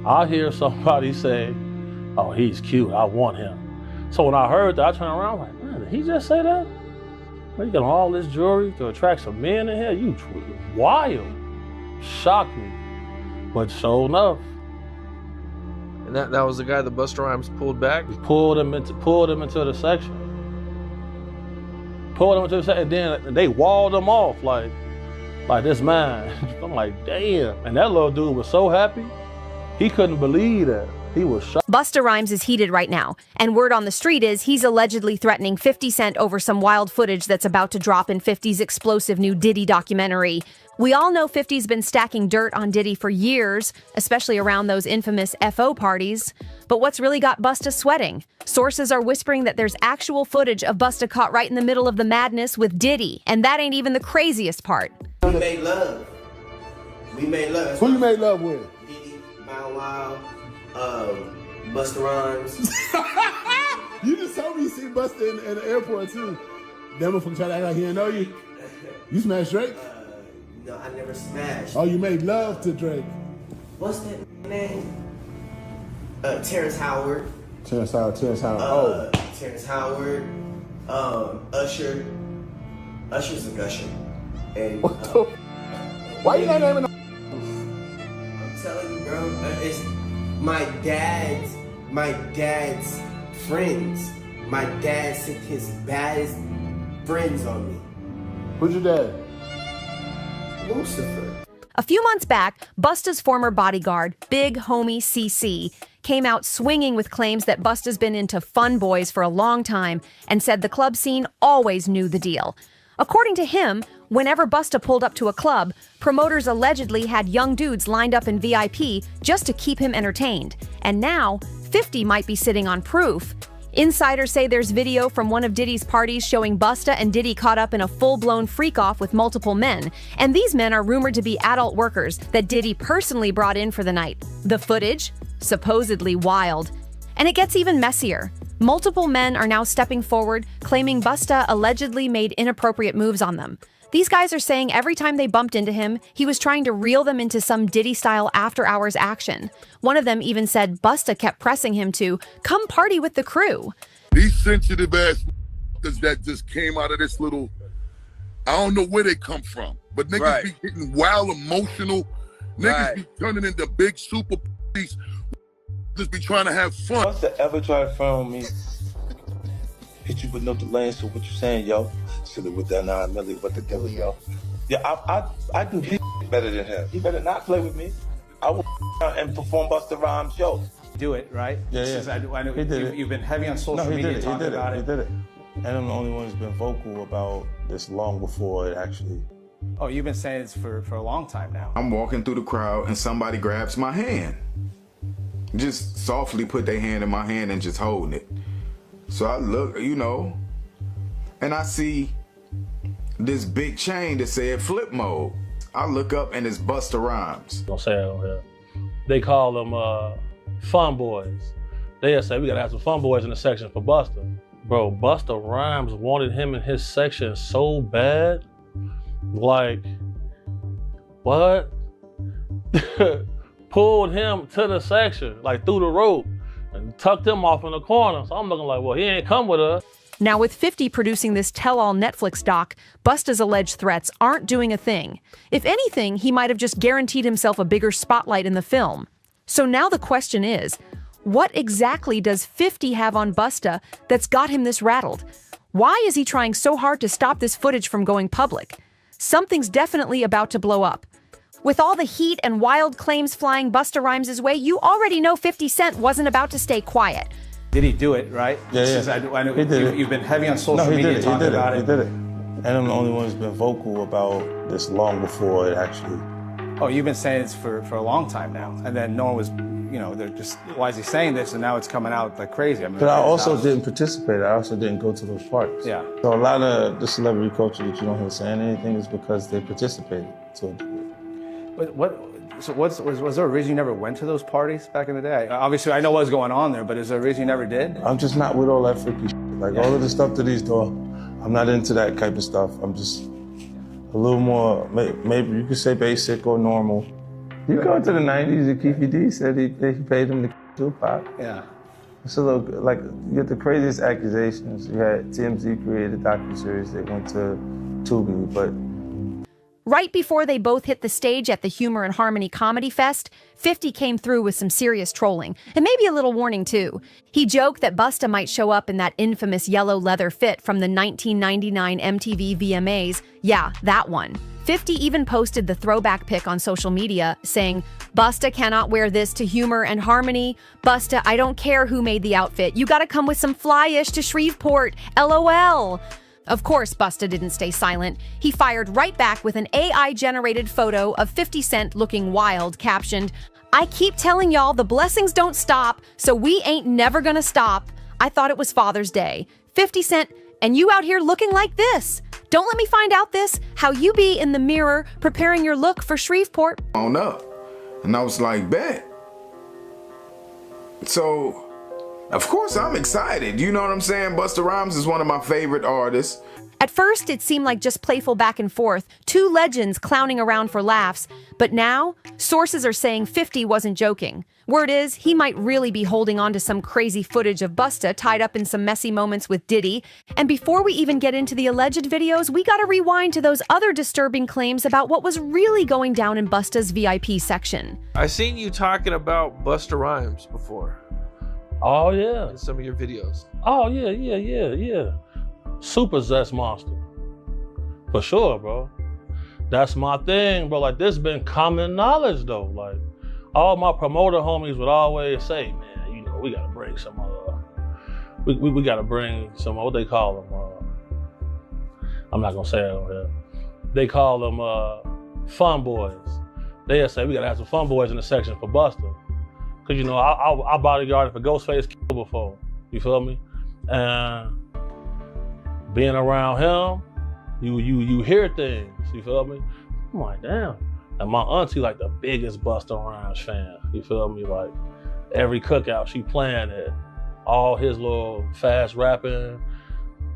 I hear somebody say, oh, he's cute, I want him. So when I heard that, I turned around like, man, did he just say that? Man, you got all this jewelry to attract some men in here? You wild. Shocked me. But sure enough. And that was the guy that Busta Rhymes pulled back? He pulled him into the section. Pulled him into the section, and then they walled him off like this man. I'm like, damn. And that little dude was so happy. He couldn't believe that. He was shocked. Busta Rhymes is heated right now, and word on the street is he's allegedly threatening 50 Cent over some wild footage that's about to drop in 50's explosive new Diddy documentary. We all know 50's been stacking dirt on Diddy for years, especially around those infamous FO parties. But what's really got Busta sweating? Sources are whispering that there's actual footage of Busta caught right in the middle of the madness with Diddy, and that ain't even the craziest part. We made love. We made love. Who you made love with? Diddy, Bow Wow, Busta Rhymes. You just told me you seen Busta in the airport too. Damn, from trying to act like he didn't know you. You smashed Drake? No, I never smashed. Oh, you made love to Drake. What's that name? Terrence Howard. Terrence Howard. Terrence Howard. Usher. Usher's a gusher. And why you not naming? I'm telling you, bro. It's my dad's friends. My dad sent his baddest friends on me. Who's your dad? Lucifer. A few months back, Busta's former bodyguard, Big Homie CC, came out swinging with claims that Busta's been into fun boys for a long time and said the club scene always knew the deal. According to him, whenever Busta pulled up to a club, promoters allegedly had young dudes lined up in VIP just to keep him entertained. And now, 50 might be sitting on proof. Insiders say there's video from one of Diddy's parties showing Busta and Diddy caught up in a full-blown freak-off with multiple men. And these men are rumored to be adult workers that Diddy personally brought in for the night. The footage? Supposedly wild. And it gets even messier. Multiple men are now stepping forward, claiming Busta allegedly made inappropriate moves on them. These guys are saying every time they bumped into him, he was trying to reel them into some Diddy-style after-hours action. One of them even said Busta kept pressing him to come party with the crew. These sensitive-ass that just came out of this little, I don't know where they come from, but niggas be getting wild emotional. Niggas be turning into big super p***s. Just be trying to have fun. Busta ever try to phone me? Hit you with no delay, so what you saying, yo? Silly with that 9 milli, what the devil, yo? Yeah, I can hit better than him. He better not play with me. I will and perform Busta Rhymes' show. Do it, right? Yeah. I know you've been heavy on social media talking about it. He did it. And I'm the only one who's been vocal about this long before it actually. Oh, you've been saying this for a long time now. I'm walking through the crowd and somebody grabs my hand. Just softly put their hand in my hand and just holding it. So I look, and I see this big chain that said flip mode. I look up and it's Busta Rhymes. Don't say it on here. They call them fun boys. They'll say, we gotta have some fun boys in the section for Busta. Bro, Busta Rhymes wanted him in his section so bad. Like, what? Pulled him to the section, like through the rope, and tucked him off in the corner. So I'm looking like, well, he ain't come with us. Now, with 50 producing this tell-all Netflix doc, Busta's alleged threats aren't doing a thing. If anything, he might have just guaranteed himself a bigger spotlight in the film. So now the question is, what exactly does 50 have on Busta that's got him this rattled? Why is he trying so hard to stop this footage from going public? Something's definitely about to blow up. With all the heat and wild claims flying Busta Rhymes' way, you already know 50 Cent wasn't about to stay quiet. Did he do it, right? Yeah. I know you've been heavy on social media talking about it. He did it. And I'm the only one who's been vocal about this long before it actually. Oh, you've been saying this for a long time now. And then no one was, they're just, why is he saying this? And now it's coming out like crazy. But I also didn't participate. I also didn't go to those parties. Yeah. So a lot of the celebrity culture that you don't hear saying anything is because they participated to a degree. But was there a reason you never went to those parties back in the day? Obviously, I know what was going on there, but is there a reason you never did? I'm just not with all that freaky shit. Like all of the stuff that he's doing, I'm not into that type of stuff. I'm just a little more, maybe you could say basic or normal. You go to the 90s, and Keefy D said he paid him to Tupac. Yeah. So look, like, you get the craziest accusations. You had TMZ created a docuseries that went to Tubi, but... Right before they both hit the stage at the Humor and Harmony Comedy Fest, 50 came through with some serious trolling, and maybe a little warning too. He joked that Busta might show up in that infamous yellow leather fit from the 1999 MTV VMAs. Yeah, that one. 50 even posted the throwback pic on social media, saying, "Busta cannot wear this to Humor and Harmony. Busta, I don't care who made the outfit. You gotta come with some fly-ish to Shreveport. LOL." Of course, Busta didn't stay silent. He fired right back with an AI-generated photo of 50 Cent looking wild, captioned, "I keep telling y'all the blessings don't stop, so we ain't never gonna stop. I thought it was Father's Day. 50 Cent, and you out here looking like this. Don't let me find out this, how you be in the mirror preparing your look for Shreveport." On up. And I was like, bet. So, of course I'm excited. You know what I'm saying? Busta Rhymes is one of my favorite artists. At first, it seemed like just playful back and forth, two legends clowning around for laughs. But now, sources are saying 50 wasn't joking. Word is, he might really be holding on to some crazy footage of Busta tied up in some messy moments with Diddy. And before we even get into the alleged videos, we gotta rewind to those other disturbing claims about what was really going down in Busta's VIP section. I seen you talking about Busta Rhymes before. Oh, yeah. In some of your videos. Oh, yeah. Super zest monster. For sure, bro. That's my thing, bro. Like, this been common knowledge, though. Like, all my promoter homies would always say, man, you know, we gotta bring some, we gotta bring some, what they call them, I'm not gonna say it on here. They call them fun boys. They'll say, we gotta have some fun boys in the section for Busta. Cause you know, I bodyguarded for Ghostface before, you feel me? And being around him, you hear things, you feel me? I'm like, damn. And my auntie like the biggest Busta Rhymes fan, you feel me? Like every cookout she playing it, all his little fast rapping,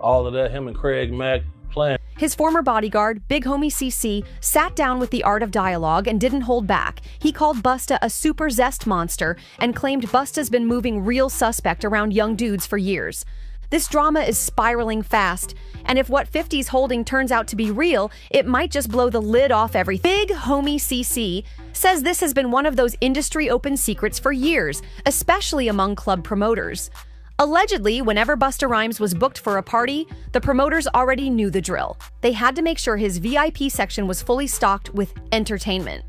all of that, him and Craig Mack playing. His former bodyguard, Big Homie CC, sat down with the art of dialogue and didn't hold back. He called Busta a super zest monster and claimed Busta's been moving real suspect around young dudes for years. This drama is spiraling fast, and if what 50's holding turns out to be real, it might just blow the lid off everything. Big Homie CC says this has been one of those industry open secrets for years, especially among club promoters. Allegedly, whenever Busta Rhymes was booked for a party, the promoters already knew the drill. They had to make sure his VIP section was fully stocked with entertainment.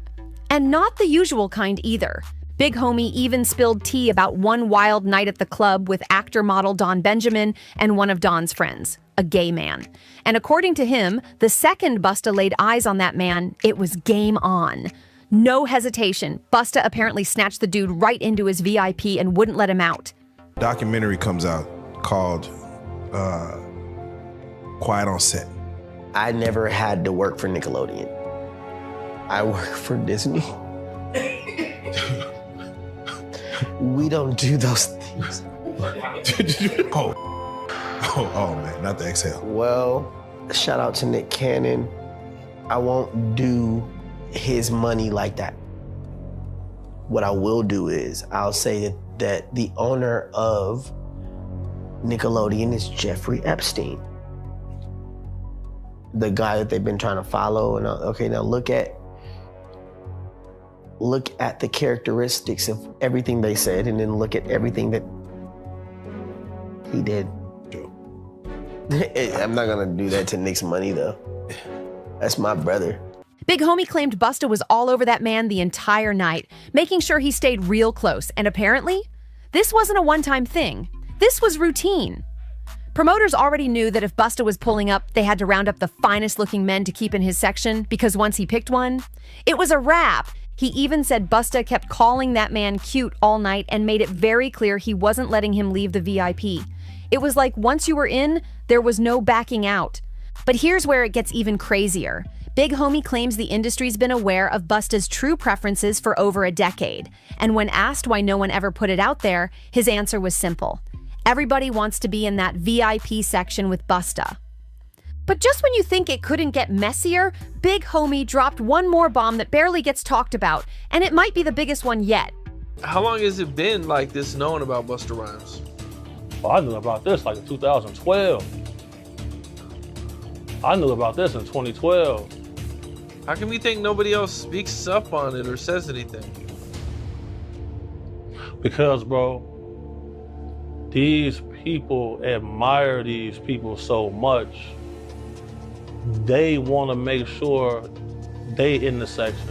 And not the usual kind either. Big Homie even spilled tea about one wild night at the club with actor-model Don Benjamin and one of Don's friends, a gay man. And according to him, the second Busta laid eyes on that man, it was game on. No hesitation, Busta apparently snatched the dude right into his VIP and wouldn't let him out. Documentary comes out called Quiet on Set. I never had to work for Nickelodeon. I work for Disney. We don't do those things. Oh man, not the exhale. Well, shout out to Nick Cannon. I won't do his money like that. What I will do is I'll say that the owner of Nickelodeon is Jeffrey Epstein. The guy that they've been trying to follow. And okay, now look at the characteristics of everything they said, and then look at everything that he did. I'm not gonna do that to Nick's money though. That's my brother. Big Homie claimed Busta was all over that man the entire night, making sure he stayed real close. And apparently, this wasn't a one-time thing. This was routine. Promoters already knew that if Busta was pulling up, they had to round up the finest-looking men to keep in his section, because once he picked one, it was a wrap. He even said Busta kept calling that man cute all night and made it very clear he wasn't letting him leave the VIP. It was like once you were in, there was no backing out. But here's where it gets even crazier. Big Homie claims the industry's been aware of Busta's true preferences for over a decade. And when asked why no one ever put it out there, his answer was simple. Everybody wants to be in that VIP section with Busta. But just when you think it couldn't get messier, Big Homie dropped one more bomb that barely gets talked about, and it might be the biggest one yet. How long has it been like this known about Busta Rhymes? Well, I knew about this like in 2012. I knew about this in 2012. How come you think nobody else speaks up on it or says anything? Because, bro, these people admire these people so much. They want to make sure they in the section,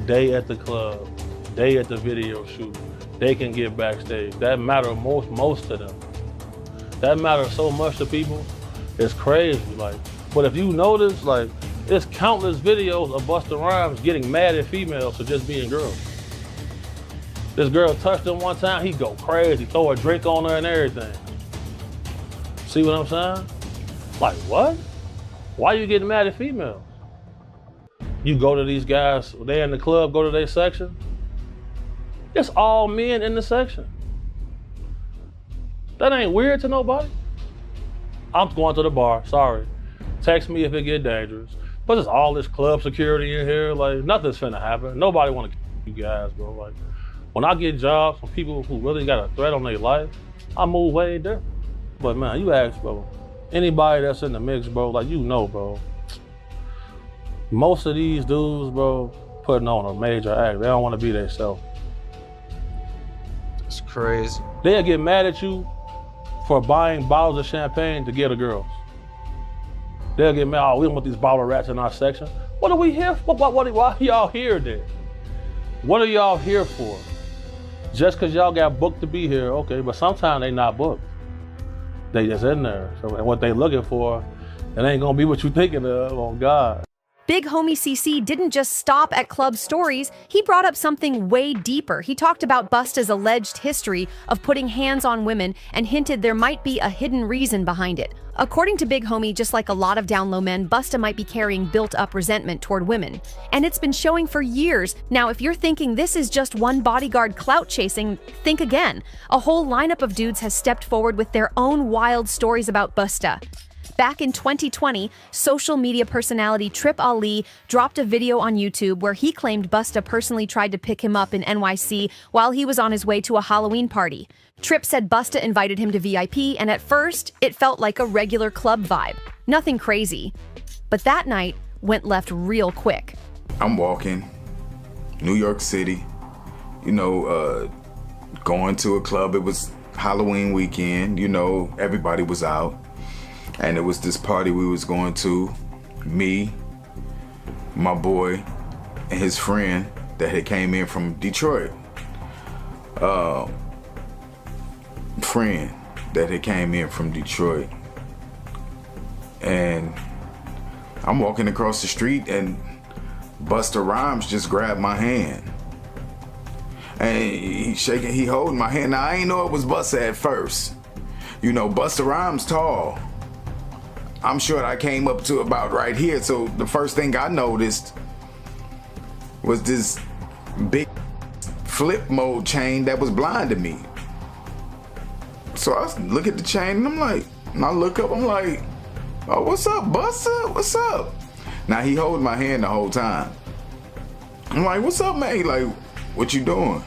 they at the club, they at the video shoot, they can get backstage. That matters most to them. That matters so much to people. It's crazy. Like, but if you notice, like, there's countless videos of Busta Rhymes getting mad at females for just being girls. This girl touched him one time, he go crazy, throw a drink on her and everything. See what I'm saying? Like, what? Why you getting mad at females? You go to these guys, they in the club, go to their section. It's all men in the section. That ain't weird to nobody. I'm going to the bar, sorry. Text me if it get dangerous. But there's all this club security in here, like nothing's finna happen. Nobody wanna kill you guys, bro. Like, when I get jobs from people who really got a threat on their life, I move way different. But man, you ask, bro, anybody that's in the mix, bro, like you know, bro, most of these dudes, bro, putting on a major act. They don't wanna be themselves. It's crazy. They'll get mad at you for buying bottles of champagne to get a girls. They'll get mad, oh, we don't want these bottle rats in our section. What are we here for? Why are y'all here then? What are y'all here for? Just because y'all got booked to be here, okay, but sometimes they not booked. They just in there. So, and what they looking for, it ain't gonna be what you thinking of, on God. Big Homie CC didn't just stop at club stories, he brought up something way deeper. He talked about Busta's alleged history of putting hands on women and hinted there might be a hidden reason behind it. According to Big Homie, just like a lot of down low men, Busta might be carrying built-up resentment toward women. And it's been showing for years. Now, if you're thinking this is just one bodyguard clout chasing, think again. A whole lineup of dudes has stepped forward with their own wild stories about Busta. Back in 2020, social media personality Trip Ali dropped a video on YouTube where he claimed Busta personally tried to pick him up in NYC while he was on his way to a Halloween party. Trip said Busta invited him to VIP, and at first, it felt like a regular club vibe. Nothing crazy. But that night went left real quick. I'm walking, New York City, going to a club. It was Halloween weekend, everybody was out. And it was this party we was going to, me, my boy, and his friend that had came in from Detroit. And I'm walking across the street and Busta Rhymes just grabbed my hand. And he holding my hand. Now I ain't know it was Busta at first. Busta Rhymes tall. I'm sure I came up to about right here, so the first thing I noticed was this big flip mode chain that was blinding me. So I look at the chain and I look up, I'm like, oh, what's up, Busta? What's up? Now he holding my hand the whole time. I'm like, what's up, man? Like, what you doing?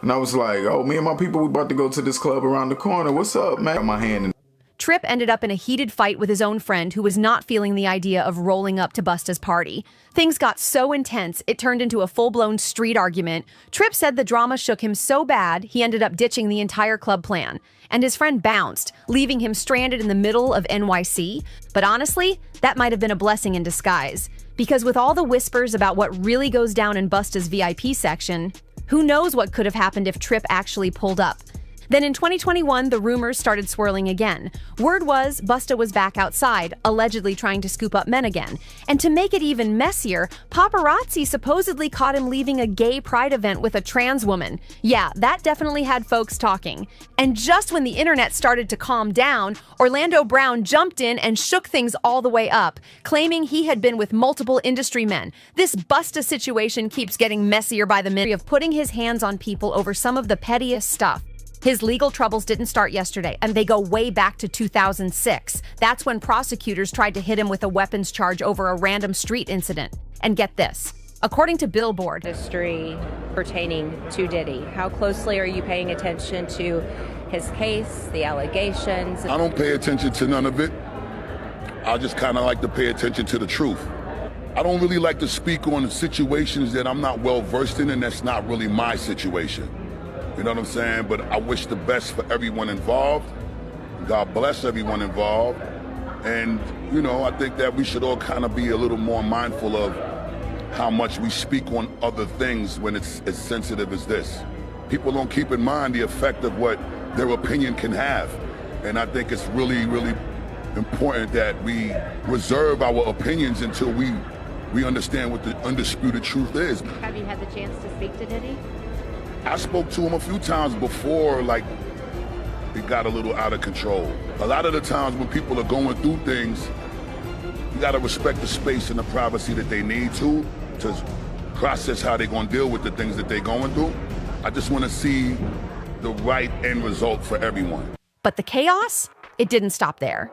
And I was like, oh, me and my people, we about to go to this club around the corner. What's up, man? My hand. Trip ended up in a heated fight with his own friend who was not feeling the idea of rolling up to Busta's party. Things got so intense, it turned into a full-blown street argument. Trip said the drama shook him so bad, he ended up ditching the entire club plan. And his friend bounced, leaving him stranded in the middle of NYC. But honestly, that might have been a blessing in disguise. Because with all the whispers about what really goes down in Busta's VIP section, who knows what could have happened if Trip actually pulled up. Then in 2021, the rumors started swirling again. Word was Busta was back outside, allegedly trying to scoop up men again. And to make it even messier, paparazzi supposedly caught him leaving a gay pride event with a trans woman. Yeah, that definitely had folks talking. And just when the internet started to calm down, Orlando Brown jumped in and shook things all the way up, claiming he had been with multiple industry men. This Busta situation keeps getting messier by the minute of putting his hands on people over some of the pettiest stuff. His legal troubles didn't start yesterday, and they go way back to 2006. That's when prosecutors tried to hit him with a weapons charge over a random street incident. And get this. According to Billboard, history pertaining to Diddy, how closely are you paying attention to his case, the allegations? I don't pay attention to none of it. I just kind of like to pay attention to the truth. I don't really like to speak on situations that I'm not well versed in, and that's not really my situation. You know what I'm saying? But I wish the best for everyone involved. God bless everyone involved. And, you know, I think that we should all kind of be a little more mindful of how much we speak on other things when it's as sensitive as this. People don't keep in mind the effect of what their opinion can have. And I think it's really, really important that we reserve our opinions until we understand what the undisputed truth is. Have you had the chance to speak to Diddy? I spoke to him a few times before, like, it got a little out of control. A lot of the times when people are going through things, you gotta respect the space and the privacy that they need to process how they're gonna deal with the things that they're going through. I just wanna see the right end result for everyone. But the chaos? It didn't stop there.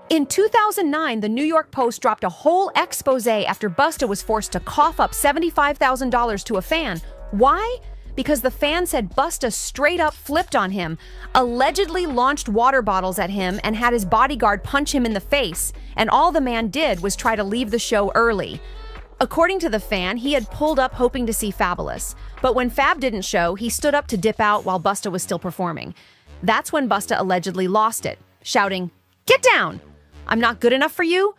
In 2009, the New York Post dropped a whole expose after Busta was forced to cough up $75,000 to a fan. Why? Because the fan said Busta straight up flipped on him, allegedly launched water bottles at him, and had his bodyguard punch him in the face, and all the man did was try to leave the show early. According to the fan, he had pulled up hoping to see Fabulous, but when Fab didn't show, he stood up to dip out while Busta was still performing. That's when Busta allegedly lost it, shouting, "Get down! I'm not good enough for you?"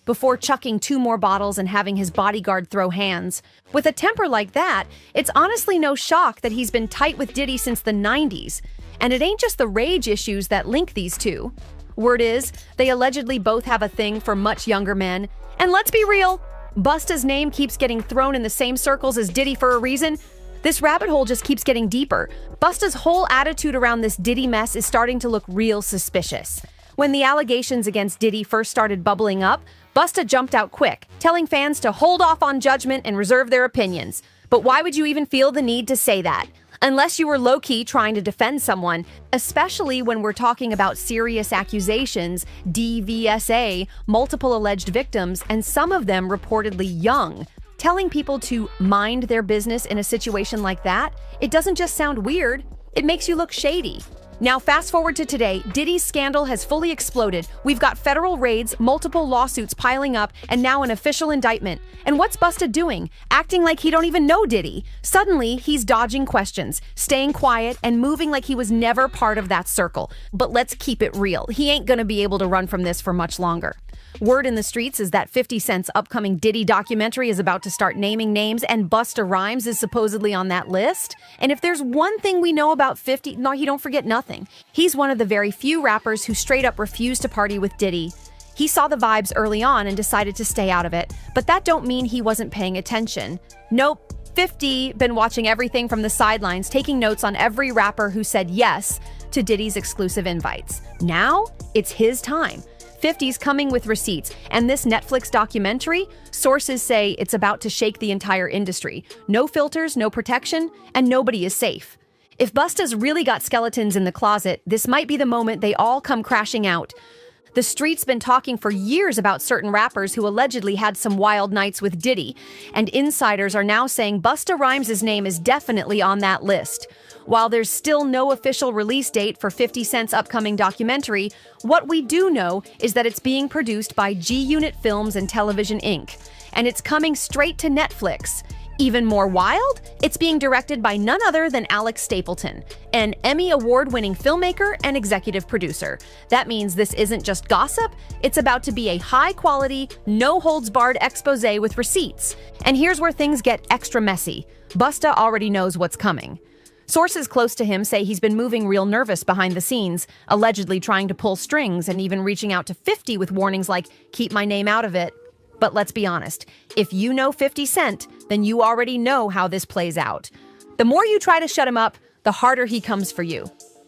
before chucking 2 more bottles and having his bodyguard throw hands. With a temper like that, it's honestly no shock that he's been tight with Diddy since the 90s. And it ain't just the rage issues that link these two. Word is, they allegedly both have a thing for much younger men. And let's be real, Busta's name keeps getting thrown in the same circles as Diddy for a reason. This rabbit hole just keeps getting deeper. Busta's whole attitude around this Diddy mess is starting to look real suspicious. When the allegations against Diddy first started bubbling up, Busta jumped out quick, telling fans to hold off on judgment and reserve their opinions. But why would you even feel the need to say that? Unless you were low-key trying to defend someone, especially when we're talking about serious accusations, DVSA, multiple alleged victims, and some of them reportedly young. Telling people to mind their business in a situation like that, it doesn't just sound weird, it makes you look shady. Now, fast forward to today, Diddy's scandal has fully exploded. We've got federal raids, multiple lawsuits piling up, and now an official indictment. And what's Busta doing? Acting like he don't even know Diddy. Suddenly, he's dodging questions, staying quiet, and moving like he was never part of that circle. But let's keep it real. He ain't gonna be able to run from this for much longer. Word in the streets is that 50 Cent's upcoming Diddy documentary is about to start naming names, and Busta Rhymes is supposedly on that list. And if there's one thing we know about 50, no, he don't forget nothing. He's one of the very few rappers who straight up refused to party with Diddy. He saw the vibes early on and decided to stay out of it, but that don't mean he wasn't paying attention. Nope, 50 been watching everything from the sidelines, taking notes on every rapper who said yes to Diddy's exclusive invites. Now, it's his time. 50's coming with receipts, and this Netflix documentary, sources say it's about to shake the entire industry. No filters, no protection, and nobody is safe. If Busta's really got skeletons in the closet, this might be the moment they all come crashing out. The street's been talking for years about certain rappers who allegedly had some wild nights with Diddy, and insiders are now saying Busta Rhymes' name is definitely on that list. While there's still no official release date for 50 Cent's upcoming documentary, what we do know is that it's being produced by G-Unit Films and Television Inc., and it's coming straight to Netflix. Even more wild, it's being directed by none other than Alex Stapleton, an Emmy Award-winning filmmaker and executive producer. That means this isn't just gossip, it's about to be a high-quality, no-holds-barred exposé with receipts. And here's where things get extra messy. Busta already knows what's coming. Sources close to him say he's been moving real nervous behind the scenes, allegedly trying to pull strings and even reaching out to 50 with warnings like, "Keep my name out of it." But let's be honest, if you know 50 Cent, then you already know how this plays out. The more you try to shut him up, the harder he comes for you.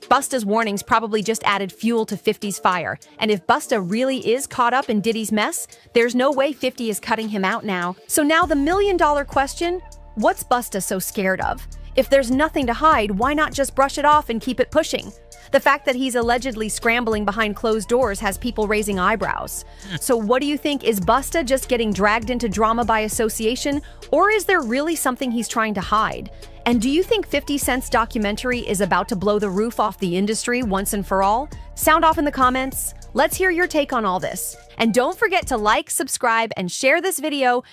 Busta's warnings probably just added fuel to 50's fire, and if Busta really is caught up in Diddy's mess, there's no way 50 is cutting him out now. So now the million-dollar question, what's Busta so scared of? If there's nothing to hide, why not just brush it off and keep it pushing? The fact that he's allegedly scrambling behind closed doors has people raising eyebrows. So what do you think? Is Busta just getting dragged into drama by association, or is there really something he's trying to hide? And do you think 50 Cent's documentary is about to blow the roof off the industry once and for all? Sound off in the comments. Let's hear your take on all this. And don't forget to like, subscribe, and share this video.